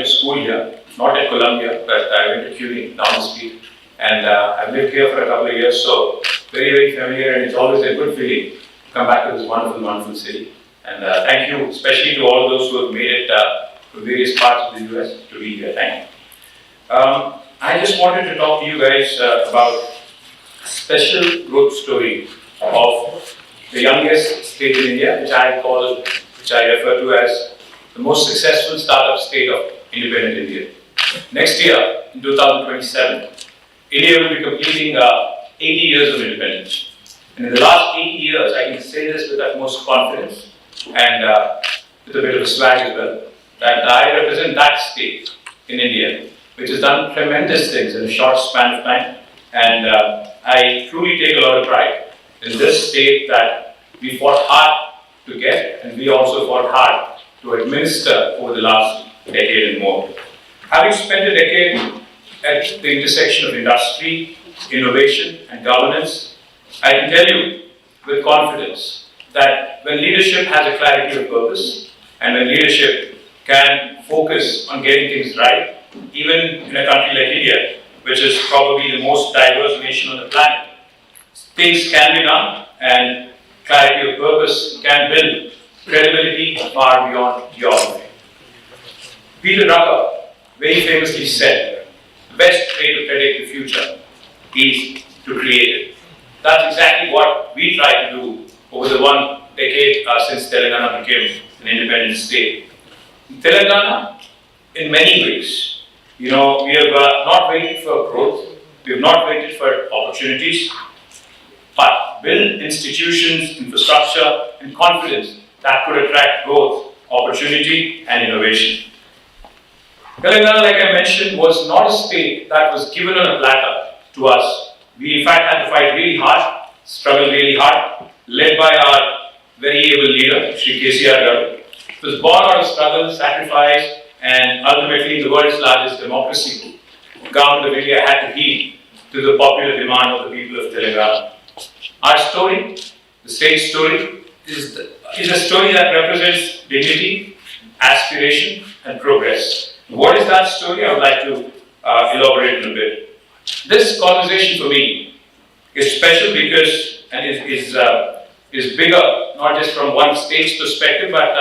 school here, not at Colombia, but I went to CUNY down the street. And I've lived here for a couple of years, so very, very familiar, and it's always a good feeling to come back to this wonderful, wonderful city. And thank you, especially to all those who have made it to various parts of the US to be here. Thank you. I just wanted to talk to you guys about a special growth story of the youngest state in India, which I refer to as the most successful startup state of independent India. Next year, in 2027, India will be completing 80 years of independence. And in the last 80 years, I can say this with utmost confidence and with a bit of a swag as well, that I represent that state in India, which has done tremendous things in a short span of time. And I truly take a lot of pride in this state that we fought hard to get, and we also fought hard to administer over the last decade and more. Having spent a decade at the intersection of industry, innovation, and governance, I can tell you with confidence that when leadership has a clarity of purpose, and when leadership can focus on getting things right, even in a country like India, which is probably the most diverse nation on the planet, things can be done, and clarity of purpose can build credibility far beyond geography. Peter Drucker very famously said, the best way to predict the future is to create it. That's exactly what we try to do over the one decade since Telangana became an independent state. In Telangana, in many ways, we have not waited for growth, we have not waited for opportunities, but build institutions, infrastructure, and confidence that could attract growth, opportunity, and innovation. Telangana, like I mentioned, was not a state that was given on a platter to us. We in fact had to fight really hard, struggle really hard, led by our very able leader, Shri KTR. It was born out of struggle, sacrifice, and ultimately the world's largest democracy. The government of India had to heed to the popular demand of the people of Telangana. Our story, the state story, is a story that represents dignity, aspiration, and progress. What is that story? I would like to elaborate a bit. This conversation for me is special because, and is bigger, not just from one state's perspective, but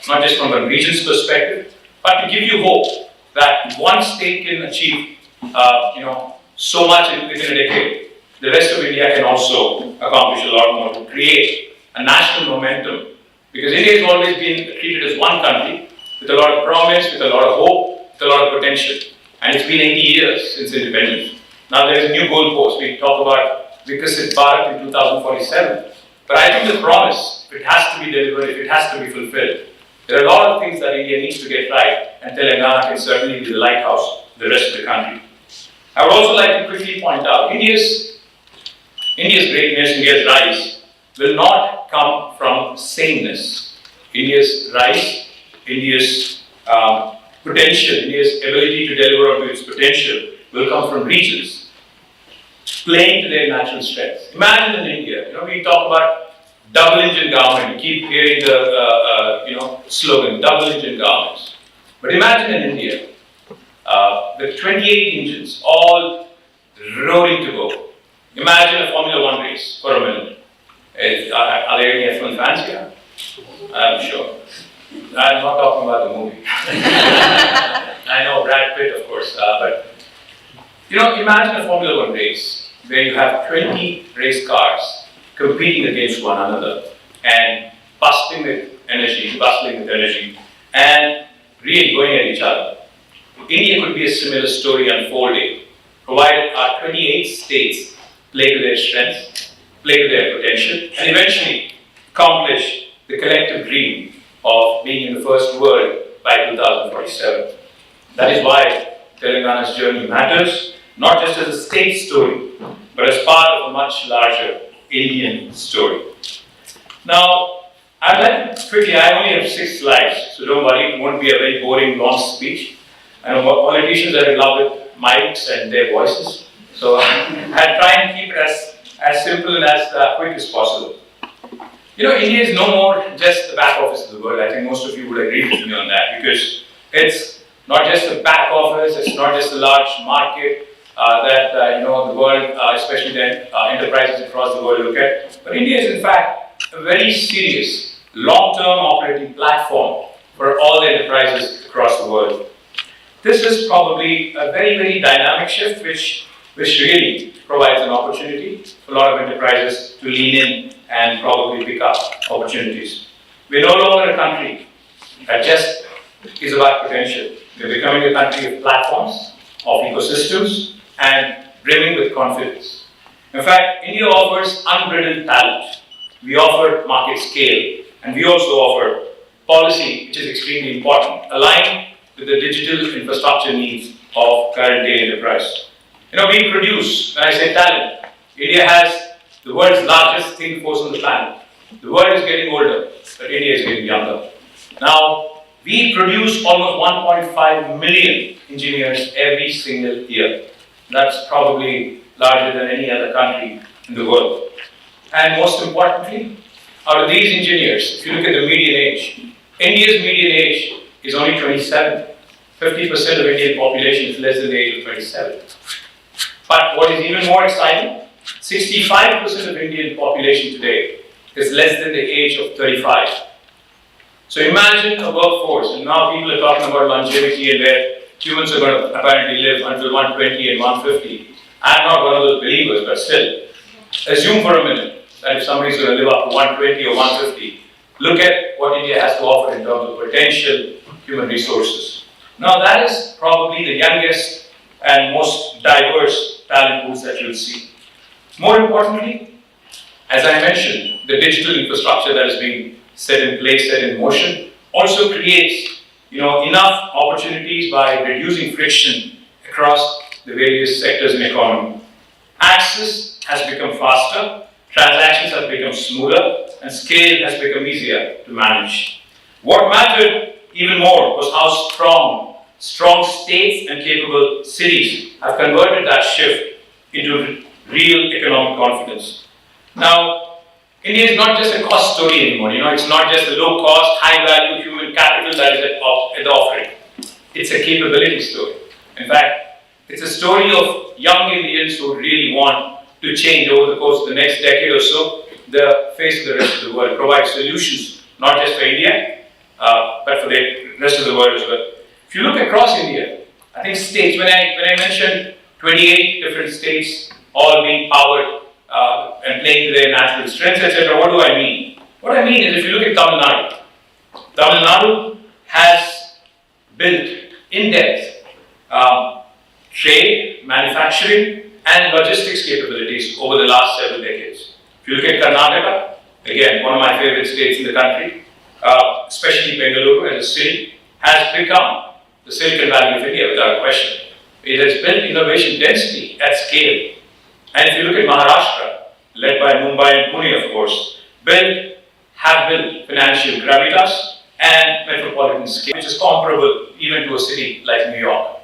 not just from a region's perspective, but to give you hope that one state can achieve, so much within a decade. The rest of India can also accomplish a lot more to create a national momentum. Because India has always been treated as one country with a lot of promise, with a lot of hope, with a lot of potential. And it's been 80 years since independence. Now there is a new goalpost. We talk about Vikasit Bharat in 2047. But I think the promise, if it has to be delivered, if it has to be fulfilled, there are a lot of things that India needs to get right, and Telangana can certainly be the lighthouse to the rest of the country. I would also like to quickly point out, India's greatness, India's rise, will not come from sameness. India's rise, India's potential, India's ability to deliver onto its potential will come from regions playing to their natural strengths. Imagine in India, we talk about double engine government. We keep hearing the slogan, double engine governments. But imagine in India, with 28 engines all roaring to go. Imagine a Formula One race for a minute. Are there any F1 fans here? I'm sure. I'm not talking about the movie. I know Brad Pitt, of course, but imagine a Formula One race where you have 20 race cars competing against one another and bustling with energy, and really going at each other. India could be a similar story unfolding, provided our 28 states play to their strengths, play to their potential, and eventually accomplish the collective dream of being in the first world by 2047. That is why Telangana's journey matters, not just as a state story, but as part of a much larger Indian story. Now, I'd like to quickly, I only have 6 slides, so don't worry, it won't be a very boring, long speech. I know politicians are in love with mics and their voices, so I'll try and keep it as simple and as quick as possible. India is no more just the back office of the world. I think most of you would agree with me on that, because it's not just the back office, it's not just the large market that the world, especially the enterprises across the world look at. But India is in fact a very serious long-term operating platform for all the enterprises across the world. This is probably a very, very dynamic shift which really provides an opportunity for a lot of enterprises to lean in and probably pick up opportunities. We're no longer a country that just is about potential. We're becoming a country of platforms, of ecosystems, and brimming with confidence. In fact, India offers unbridled talent. We offer market scale, and we also offer policy, which is extremely important, aligned with the digital infrastructure needs of current day enterprise. We produce, when I say talent, India has the world's largest think force on the planet. The world is getting older, but India is getting younger. Now, we produce almost 1.5 million engineers every single year. That's probably larger than any other country in the world. And most importantly, out of these engineers, if you look at the median age, India's median age is only 27. 50% of Indian population is less than the age of 27. But what is even more exciting, 65% of Indian population today is less than the age of 35. So imagine a workforce, and now people are talking about longevity and where humans are going to apparently live until 120 and 150. I'm not one of those believers, but still, assume for a minute that if somebody's going to live up to 120 or 150, look at what India has to offer in terms of potential human resources. Now that is probably the youngest and most diverse talent pools that you'll see. More importantly, as I mentioned, the digital infrastructure that is being set in place, set in motion, also creates enough opportunities by reducing friction across the various sectors in economy. Access has become faster, transactions have become smoother, and scale has become easier to manage. What mattered even more was how strong states and capable cities have converted that shift into real economic confidence. Now, India is not just a cost story anymore. It's not just a low-cost, high-value human capital that is at the offering. It's a capability story. In fact, it's a story of young Indians who really want to change over the course of the next decade or so the face of the rest of the world, provide solutions not just for India, but for the rest of the world as well. If you look across India, I think states, when I mentioned 28 different states all being powered and playing to their natural strengths, etc., what do I mean? What I mean is if you look at Tamil Nadu has built in-depth trade, manufacturing, and logistics capabilities over the last several decades. If you look at Karnataka, again, one of my favorite states in the country, especially Bengaluru as a city, has become the Silicon Valley of India without question. It has built innovation density at scale. And if you look at Maharashtra, led by Mumbai and Pune, of course, have built financial gravitas and metropolitan scale, which is comparable even to a city like New York.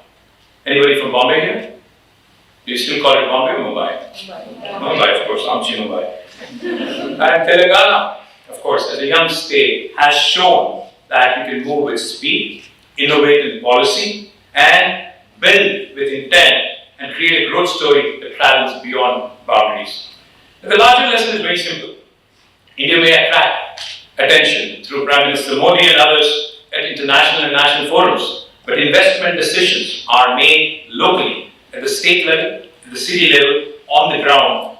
Anybody from Bombay here? Do you still call it Bombay or Mumbai? Mumbai, of course, Amchi Mumbai. And Telangana, of course, as a young state, has shown that you can move with speed, innovate in policy, and build with intent and create a growth story that travels beyond boundaries. And the larger lesson is very simple. India may attract attention through Prime Minister Modi and others at international and national forums, but investment decisions are made locally, at the state level, at the city level, on the ground.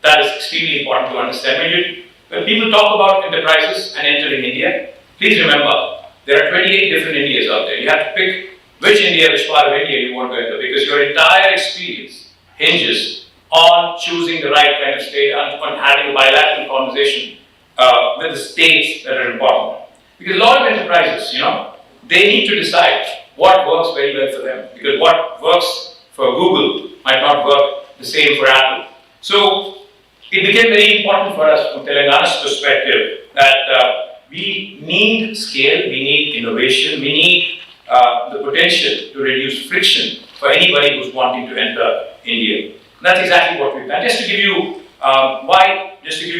That is extremely important to understand. When people talk about enterprises and entering India, please remember, there are 28 different Indias out there. You have to pick which part of India you want to enter, because your entire experience hinges on choosing the right kind of state and on having a bilateral conversation with the states that are important. Because a lot of enterprises, they need to decide what works very well for them, because what works for Google might not work the same for Apple. So it became very important for us from Telangana's perspective that we need scale, we need innovation, we need the potential to reduce friction for anybody who's wanting to enter India. And that's exactly what we've done. Just to give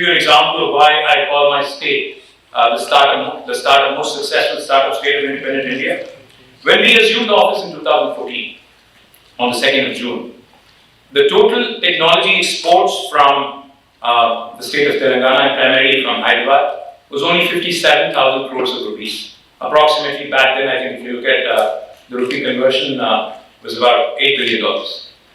you an example of why I call my state the most successful startup state of independent India. When we assumed office in 2014, on the 2nd of June, the total technology exports from the state of Telangana, and primarily from Hyderabad, was only 57,000 crores of rupees. Approximately back then, I think if you look at the rupee conversion, was about $8 billion.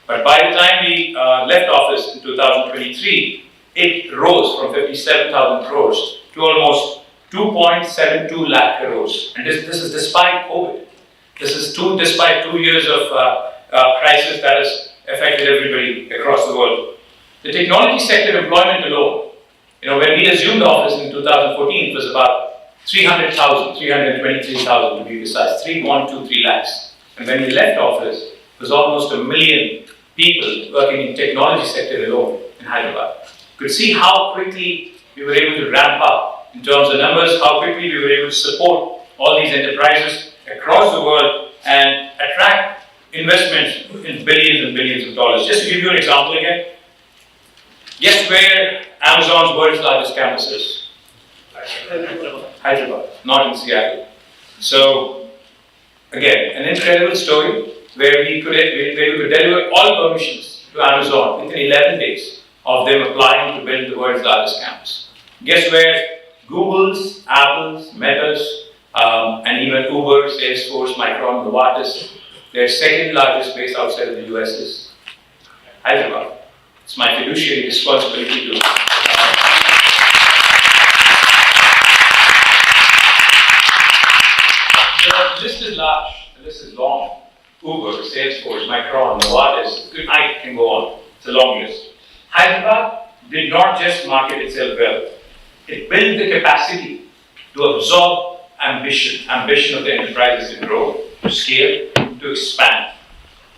But by the time we left office in 2023, it rose from 57,000 crores to almost 2.72 lakh crores. And this is despite COVID. This is despite 2 years of crisis that has affected everybody across the world. The technology sector employment alone, when we assumed office in 2014, it was about 300,000, 323,000 to be precise, 3.23 lakhs. And when we left office, it was almost 1 million people working in technology sector alone in Hyderabad. You could see how quickly we were able to ramp up in terms of numbers, how quickly we were able to support all these enterprises across the world and attract investments in billions and billions of dollars. Just to give you an example again, guess where Amazon's world's largest campus is? Hyderabad, not in Seattle. So, again, an incredible story where we could deliver all permissions to Amazon within 11 days of them applying to build the world's largest campus. Guess where Google's, Apple's, Meta's, and even Uber, Salesforce, Micron, Novartis, their second largest base outside of the US is Hyderabad. It's my fiduciary responsibility to the list is large, the list is long. Uber, Salesforce, Micron, Novartis, I can go on. It's a long list. Hyderabad did not just market itself well. It built the capacity to absorb ambition of the enterprises to grow, to scale, to expand.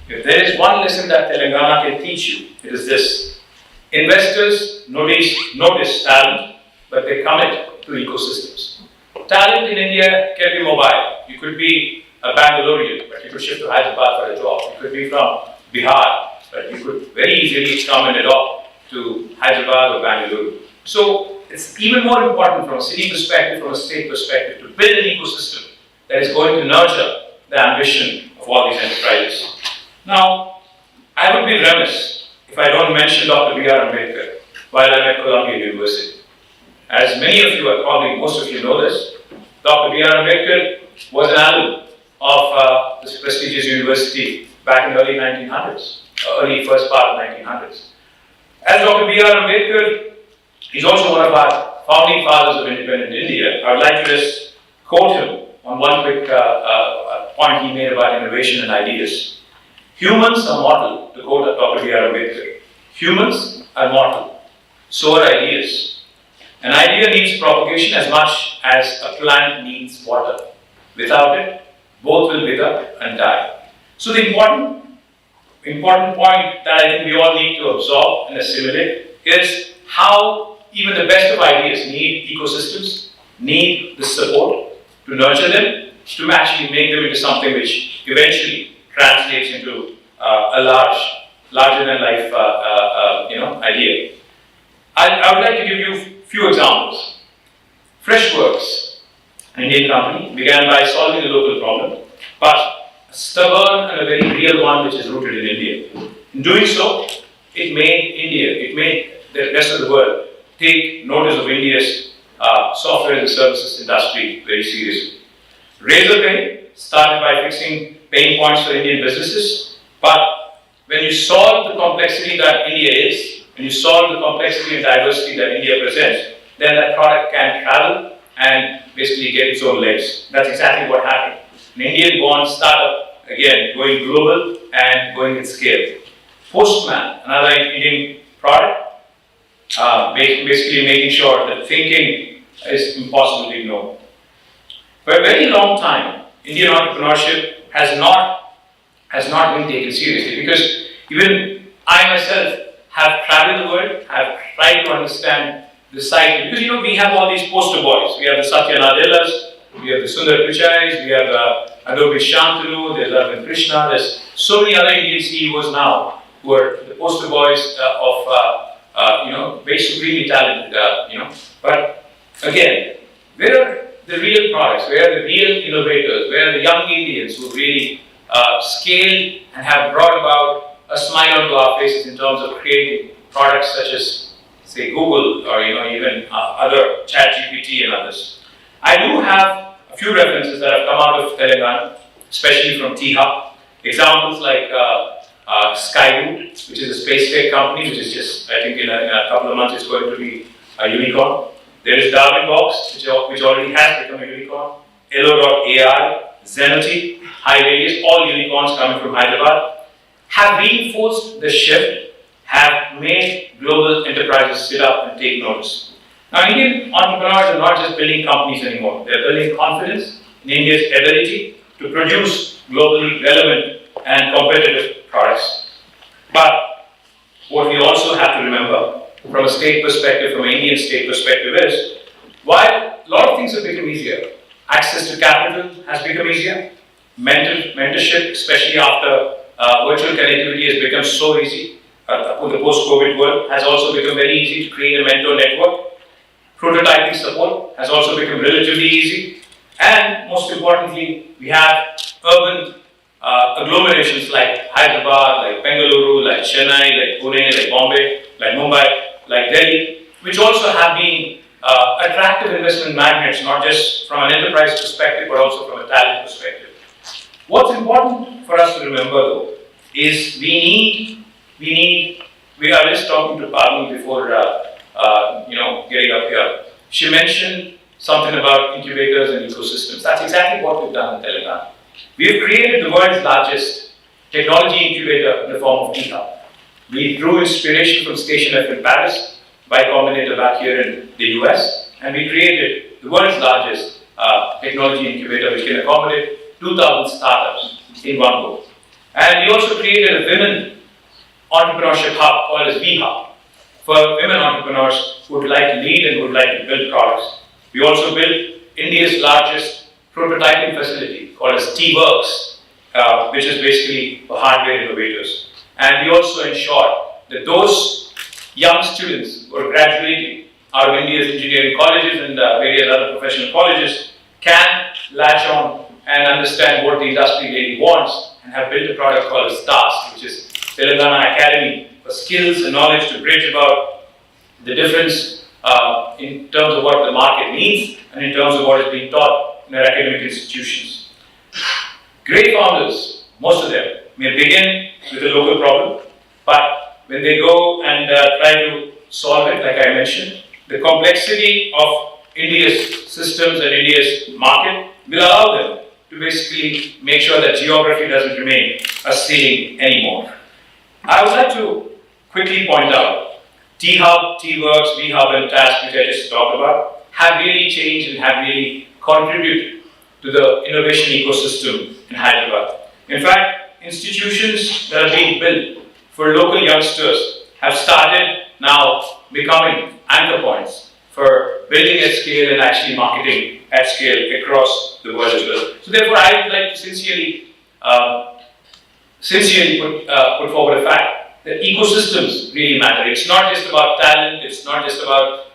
If there is one lesson that Telangana can teach you, it is this. Investors notice talent, but they commit to ecosystems. Talent in India can be mobile. You could be a Bangalorean, but you could shift to Hyderabad for a job. You could be from Bihar, but you could very easily come and adopt to Hyderabad or Bangalore. So it's even more important from a city perspective, from a state perspective, to build an ecosystem that is going to nurture the ambition of all these enterprises. Now, I would be remiss if I don't mention Dr. B.R. Ambedkar while I'm at Columbia University. As many of you, probably most of you know this, Dr. B.R. Ambedkar was an alum of this prestigious university back in the early 1900s, early first part of 1900s. As Dr. B.R. Ambedkar, he's also one of our founding fathers of independent India. I would like to just quote him on one quick point he made about innovation and ideas. Humans are mortal, to quote Dr. B.R. Ambedkar. Humans are mortal, so are ideas. An idea needs propagation as much as a plant needs water. Without it, both will wither and die. So the important point that I think we all need to absorb and assimilate is how even the best of ideas need ecosystems, need the support to nurture them, to actually make them into something which eventually translates into a larger than life idea. I would like to give you a few examples. Freshworks, an Indian company, began by solving a local problem, but a stubborn and a very real one which is rooted in India. In doing so, it made the rest of the world take notice of India's software as a services industry very seriously. Razorpay started by fixing pain points for Indian businesses, but when you solve the complexity that India is, when you solve the complexity and diversity that India presents, then that product can travel and basically get its own legs. That's exactly what happened. An Indian-born startup, again, going global and going at scale. Postman, another Indian product, basically making sure that thinking is impossible to ignore. For a very long time, Indian entrepreneurship has not been taken seriously, because even I myself have traveled the world, have tried to understand the cycle, because we have all these poster boys. We have the Satya Nadellas, we have the Sundar Pichais, we have Adobe Shantanu, there's Arvind Krishna, there's so many other Indian CEOs now who are the poster boys of very supremely talented, But again, where the real products? Where are the real innovators? Where are the young Indians who really scaled and have brought about a smile onto our faces in terms of creating products such as, say, Google or even other ChatGPT and others? I do have a few references that have come out of Telangana, especially from T-Hub. Examples like Skyroot, which is a space tech company, which is just, I think in a couple of months, it's going to be a unicorn. There is Darwin Box, which already has become a unicorn. Elo.ai, Zenity, High Radius, all unicorns coming from Hyderabad, have reinforced the shift, have made global enterprises sit up and take notice. Now, Indian entrepreneurs are not just building companies anymore. They're building confidence in India's ability to produce globally relevant and competitive products. But what we also have to remember from a state perspective, from an Indian state perspective is, while a lot of things have become easier, access to capital has become easier, mentorship, especially after virtual connectivity has become so easy, with the post-COVID world, has also become very easy to create a mentor network. Prototyping support has also become relatively easy. And most importantly, we have urban agglomerations like Hyderabad, like Bengaluru, like Chennai, like Pune, like Bombay, like Mumbai, like Delhi, which also have been attractive investment magnets, not just from an enterprise perspective, but also from a talent perspective. What's important for us to remember though, is we are just talking to Parmi before getting up here. She mentioned something about incubators and ecosystems. That's exactly what we've done in Telangana. We've created the world's largest technology incubator in the form of T-Hub. We drew inspiration from Station F in Paris, Y Combinator back here in the US, and we created the world's largest technology incubator which can accommodate 2,000 startups in one go. And we also created a women entrepreneurship hub called as V-Hub for women entrepreneurs who would like to lead and would like to build products. We also built India's largest prototyping facility called as T-Works, which is basically for hardware innovators. And we also ensured that those young students who are graduating out of India's engineering colleges and various other professional colleges can latch on and understand what the industry really wants and have built a product called as TASK, which is Telangana Academy for skills and knowledge to bridge about the difference in terms of what the market needs and in terms of what is being taught in our academic institutions. Great founders, most of them, may begin with a local problem, but when they go and try to solve it, like I mentioned, the complexity of India's systems and India's market will allow them to basically make sure that geography doesn't remain a ceiling anymore. I would like to quickly point out T-Hub, T-Works, V-Hub and TASK, which I just talked about, have really changed and have really contributed to the innovation ecosystem in Hyderabad. In fact, institutions that are being built for local youngsters have started now becoming anchor points for building at scale and actually marketing at scale across the world as well. So therefore, I would like to sincerely put forward a fact that ecosystems really matter. It's not just about talent, it's not just about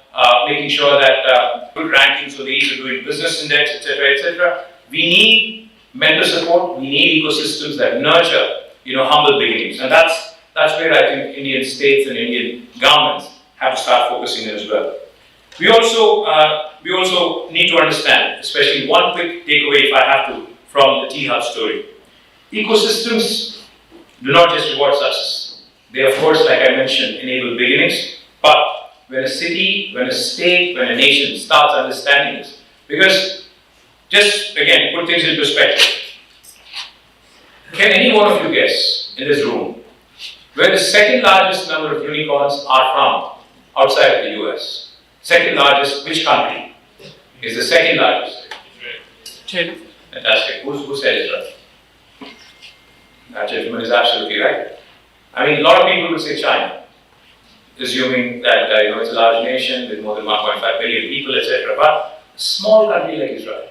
making sure that good rankings for the ease of doing business index, etc., etc. We need mentor support, we need ecosystems that nurture, humble beginnings. And that's where I think Indian states and Indian governments have to start focusing in as well. We also need to understand, especially one quick takeaway if I have to, from the T-Hub story. Ecosystems do not just reward success. They, of course, like I mentioned, enable beginnings. But when a city, when a state, when a nation starts understanding this, because just again, put things in perspective. Can any one of you guess in this room where the second largest number of unicorns are from outside of the US? Second largest, which country is the second largest? China. Fantastic. Who said it right? That gentleman is absolutely right. I mean, a lot of people would say China, assuming that it's a large nation with more than 1.5 billion people, etc. But a small country like Israel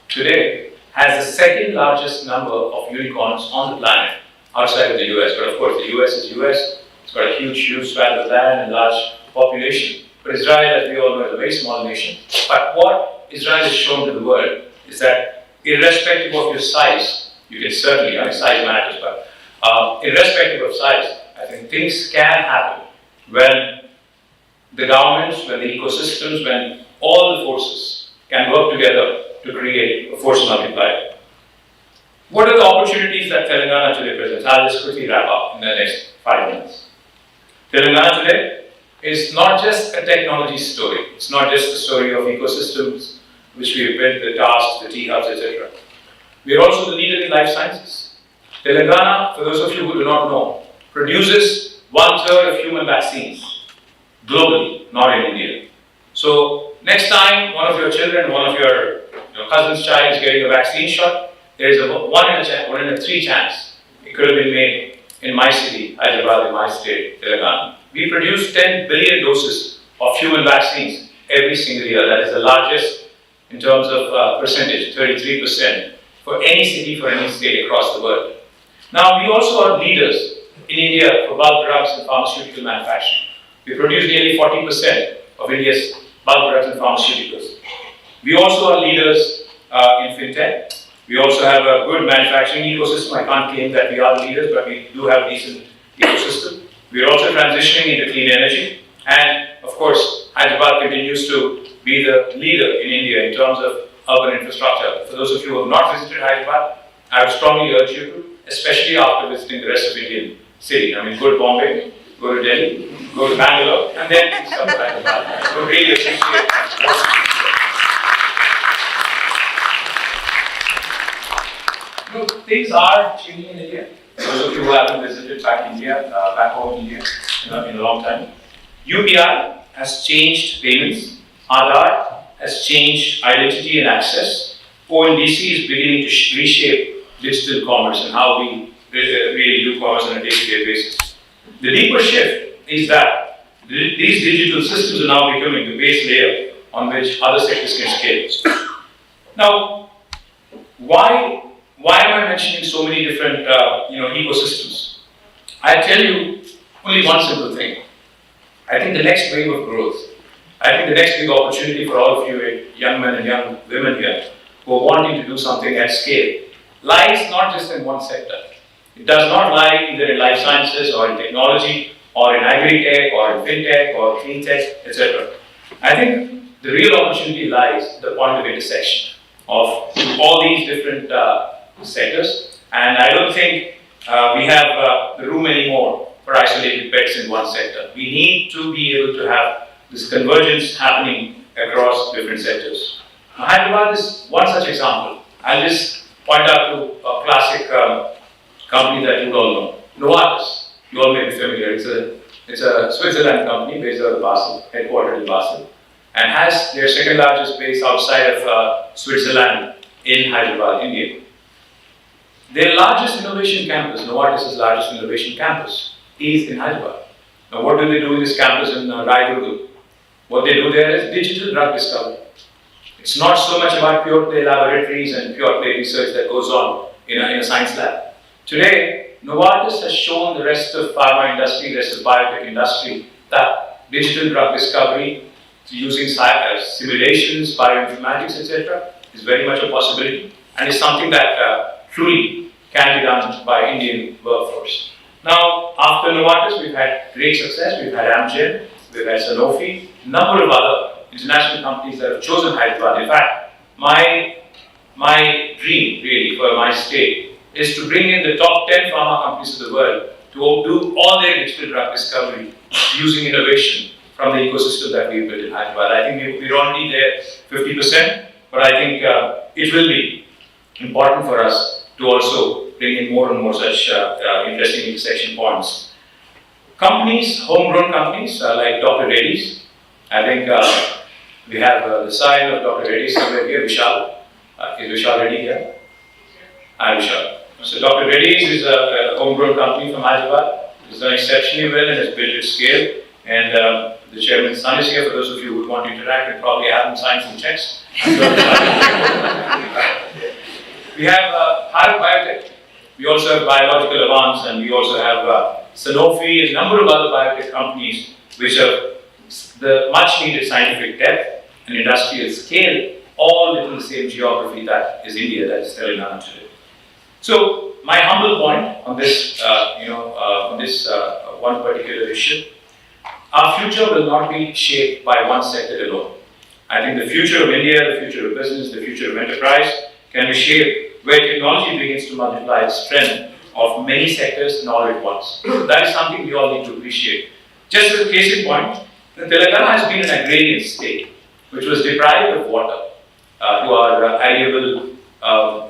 today has the second largest number of unicorns on the planet outside of the US. But of course, the US is US. It's got a huge swath of land and large population. But Israel, as we all know, is a very small nation. But what Israel has shown to the world is that irrespective of your size, you can certainly, I mean, size matters, but irrespective of size, I think things can happen when the governments, when the ecosystems, when all the forces can work together to create a force multiplier. What are the opportunities that Telangana today presents? I'll just quickly wrap up in the next 5 minutes. Telangana today is not just a technology story. It's not just the story of ecosystems which we have built, the tasks, the T-hubs, etc. We are also the leader in life sciences. Telangana, for those of you who do not know, produces 1/3 of human vaccines globally, not in India. So next time one of your children, one of your cousin's child is getting a vaccine shot, there is a 1 in 3 chance it could have been made in my city, Hyderabad, in my state, Telangana. We produce 10 billion doses of human vaccines every single year. That is the largest in terms of percentage, 33% for any city, for any state across the world. Now, we also are leaders in India for bulk drugs and pharmaceutical manufacturing. We produce nearly 40% of India's bulk drugs and pharmaceuticals. We also are leaders in fintech. We also have a good manufacturing ecosystem. I can't claim that we are the leaders, but we do have a decent ecosystem. We are also transitioning into clean energy. And of course, Hyderabad continues to be the leader in India in terms of urban infrastructure. For those of you who have not visited Hyderabad, I would strongly urge you to, especially after visiting the rest of Indian city. I mean, go to Bombay, go to Delhi, go to Bangalore, and then please come to Hyderabad. I would really appreciate it. Things are changing in India. Those of you who haven't visited back home in India, in a long time. UPI has changed payments. Aadhaar has changed identity and access. ONDC is beginning to reshape digital commerce and how we really do commerce on a day-to-day basis. The deeper shift is that these digital systems are now becoming the base layer on which other sectors can scale. Now, why am I mentioning so many different ecosystems? I tell you only one simple thing. I think the next wave of growth, I think the next big opportunity for all of you young men and young women here who are wanting to do something at scale lies not just in one sector. It does not lie either in life sciences or in technology or in agri-tech or in fintech or clean tech, etc. I think the real opportunity lies at the point of intersection of all these different sectors, and I don't think we have the room anymore for isolated bets in one sector. We need to be able to have this convergence happening across different sectors. Now, Hyderabad is one such example. I'll just point out to a classic company that you all know, Novartis. You all may be familiar. It's a Switzerland company based out of Basel, headquartered in Basel, and has their second largest base outside of Switzerland in Hyderabad, India. Their largest innovation campus, Novartis' largest innovation campus, is in Hyderabad. Now, what do they do in this campus in Raiguru? What they do there is digital drug discovery. It's not so much about pure play laboratories and pure play research that goes on in a science lab. Today, Novartis has shown the rest of pharma industry, the rest of biotech industry, that digital drug discovery using simulations, bioinformatics, etc., is very much a possibility, and is something that truly can be done by Indian workforce. Now, after Novartis, we've had great success. We've had Amgen, we've had Sanofi, a number of other international companies that have chosen Hyderabad. In fact, my dream really for my state is to bring in the top 10 pharma companies of the world to do all their digital drug discovery using innovation from the ecosystem that we've built in Hyderabad. I think we're already there 50%, but I think it will be important for us to also bring in more and more such interesting intersection points. Companies, homegrown companies like Dr. Reddy's. I think we have the sign of Dr. Reddy's somewhere here, Vishal. Is Vishal Reddy here? Hi, Vishal. So Dr. Reddy's is a homegrown company from Hyderabad. It's done exceptionally well and has built its scale. And the chairman's son is here. For those of you who want to interact, and probably have them sign some checks. We have Bharat Biotech. We also have Biological Avance, and we also have Sanofi, and a number of other biotech companies which have the much needed scientific depth and industrial scale, all within the same geography that is India, that is Telangana today. So my humble point on this, one particular issue, our future will not be shaped by one sector alone. I think the future of India, the future of business, the future of enterprise can be shaped where technology begins to multiply the strength of many sectors and all at once. That is something we all need to appreciate. Just as a case in point, Telangana has been an agrarian state which was deprived of water to our arable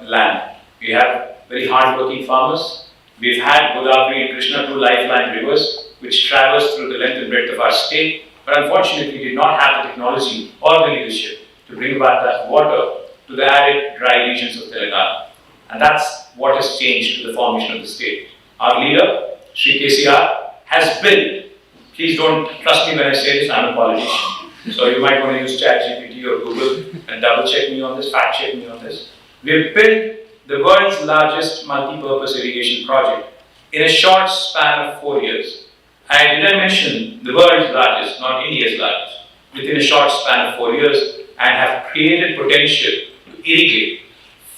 land. We have very hard-working farmers. We've had Godavari and Krishna, two lifeline rivers, which traverse through the length and breadth of our state, but unfortunately did not have the technology or the leadership to bring back that water to the arid, dry regions of Telangana. And that's what has changed to the formation of the state. Our leader, Shri KTR, has built, please don't trust me when I say this, I'm a politician. So you might want to use ChatGPT or Google and double check me on this, fact check me on this. We have built the world's largest multi-purpose irrigation project in a short span of 4 years. Did I mention the world's largest, not India's largest, within a short span of 4 years, and have created potential to irrigate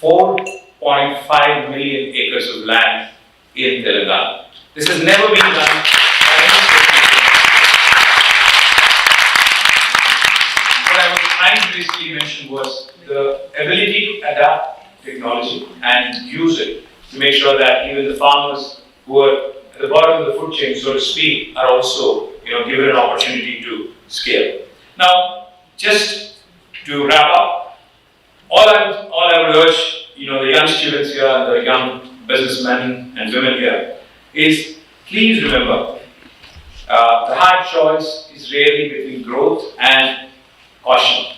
4.5 million acres of land in Telangana. This has never been done by any state. What I was trying to basically mention was the ability to adapt technology and use it to make sure that even the farmers who are at the bottom of the food chain, so to speak, are also given an opportunity to scale. Now, just to wrap up, all I would urge the young students here and the young businessmen and women here is please remember the hard choice is rarely between growth and caution.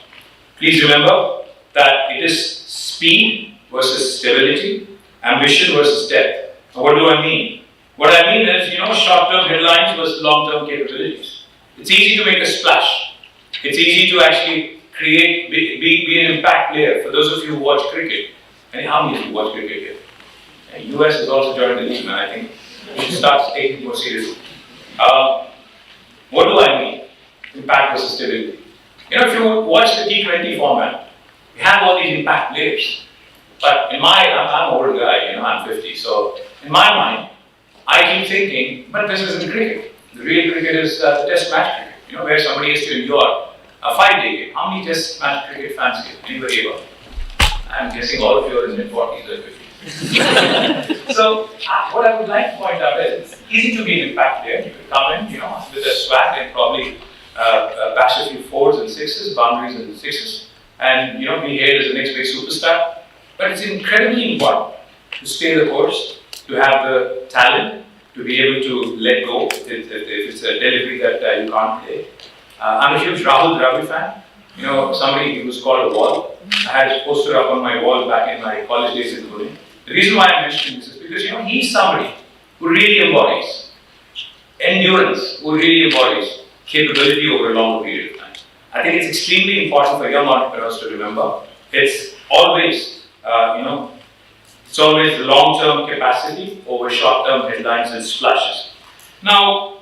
Please remember that it is speed versus stability, ambition versus depth. Now, what do I mean? What I mean is, short-term headlines versus long-term capabilities. It's easy to make a splash. It's easy to actually create, be an impact player. For those of you who watch cricket, and how many of you watch cricket here? The US has also joined the league, man. I think we should start taking it more seriously. What do I mean? Impact versus stability. If you watch the T20 format, we have all these impact players. But I'm an old guy, I'm 50, so in my mind, I keep thinking, but this isn't cricket. The real cricket is the test match cricket, where somebody has to endure a 5-day game. How many test match cricket fans here? Anybody ever? I'm guessing all of you are in the 40s or 50s. So, what I would like to point out is, it's easy to be an impact player. You can come in, with a swag and probably bash a few 4s and 6s, boundaries and 6s, and, be hailed as the next big superstar. But it's incredibly important to stay the course, to have the talent, to be able to let go if it's a delivery that you can't play. I'm a huge Rahul Dravid fan. Somebody who's called a wall. I had a poster up on my wall back in my college days in Pune. The reason why I'm mentioning this is because he's somebody who really embodies endurance, who really embodies capability over a longer period of time. I think it's extremely important for young entrepreneurs to remember. It's always it's always long-term capacity over short-term headlines and splashes. Now,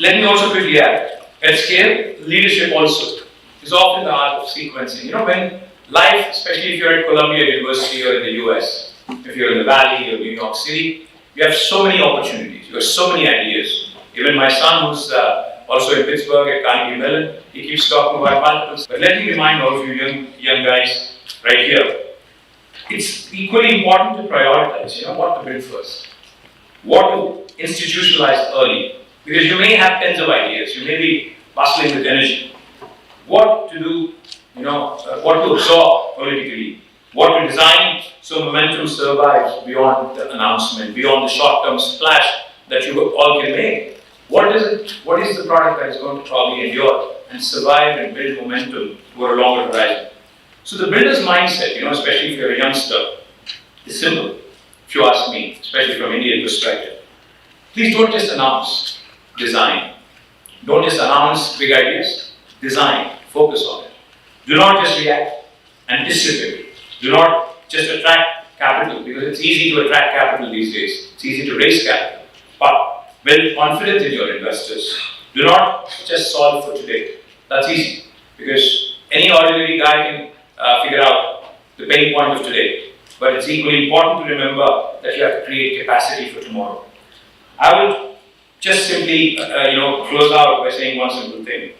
let me also quickly add, at scale, leadership also is often the art of sequencing. When life, especially if you're at Columbia University or in the US, if you're in the Valley or New York City, you have so many opportunities, you have so many ideas. Even my son, who's also in Pittsburgh at Carnegie Mellon, he keeps talking about multiples. But let me remind all of you young guys right here, it's equally important to prioritize, what to build first, what to institutionalize early, because you may have tens of ideas, you may be bustling with energy. What to do, what to absorb politically, what to design so momentum survives beyond the announcement, beyond the short-term splash that you all can make. What is the product that is going to probably endure and survive and build momentum over a longer horizon? So the builder's mindset, especially if you're a youngster, is simple, if you ask me, especially from Indian perspective. Please don't just announce, design. Don't just announce big ideas, design, focus on it. Do not just react, anticipate. Do not just attract capital, because it's easy to attract capital these days. It's easy to raise capital. But build confidence in your investors. Do not just solve for today. That's easy, because any ordinary guy can figure out the pain point of today, but it's equally important to remember that you have to create capacity for tomorrow. I will just simply, close out by saying one simple thing.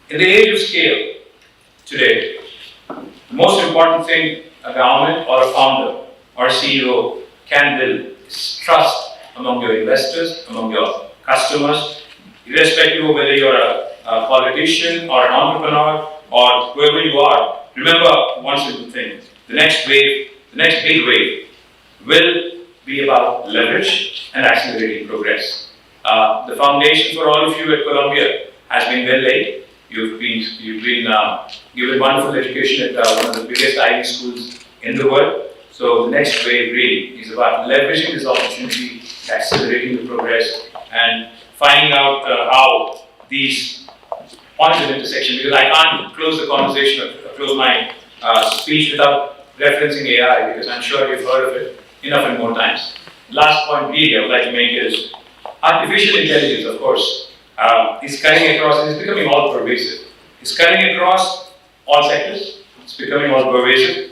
In the age of scale today, the most important thing a government or a founder or a CEO can build is trust among your investors, among your customers, irrespective of whether you're a politician or an entrepreneur or whoever you are. Remember one simple thing: the next wave, the next big wave, will be about leverage and accelerating progress. The foundation for all of you at Columbia has been well laid. You've been given wonderful education at one of the biggest Ivy schools in the world. So the next wave really is about leveraging this opportunity, accelerating the progress, and finding out how these points of intersection. Because I can't close the conversation or close my speech without referencing AI, because I'm sure you've heard of it enough and more times. Last point really I would like to make is artificial intelligence, of course, is cutting across and is becoming all pervasive. It's cutting across all sectors. It's becoming all pervasive.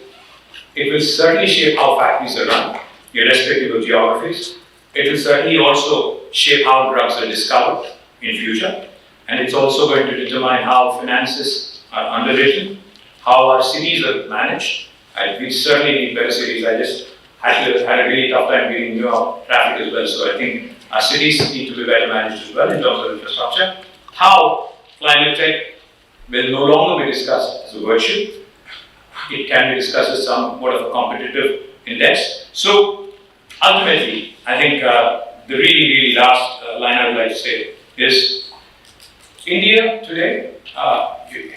It will certainly shape how factories are run, irrespective of geographies. It will certainly also shape how drugs are discovered in future. And it's also going to determine how finances are underwritten, how our cities are managed. And we certainly need better cities. I just had a really tough time getting New York traffic as well. So I think our cities need to be better managed as well in terms of infrastructure. How climate tech will no longer be discussed as a virtue. It can be discussed as somewhat of a competitive index. So ultimately, I think the really last line I would like to say is India today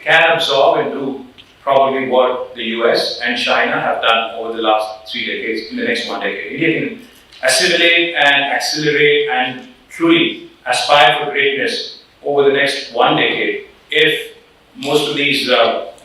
can absorb and do probably what the US and China have done over the last 3 decades in the next 1 decade. India can assimilate and accelerate and truly aspire for greatness over the next 1 decade if most of these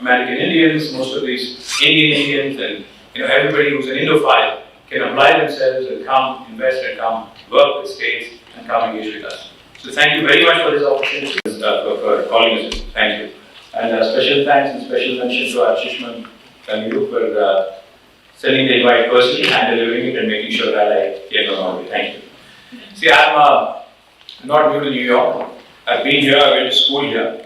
American Indians, most of these Indian Indians, and everybody who's an Indophile can apply themselves and come invest and come work with states and come engage with us. So thank you very much for this opportunity, for calling us. Thank you. And special thanks and special mention to our Shishman Kangiru for sending the invite personally and delivering it and making sure that I came along. Thank you. See, I'm not new to New York. I've been here, I went to school here.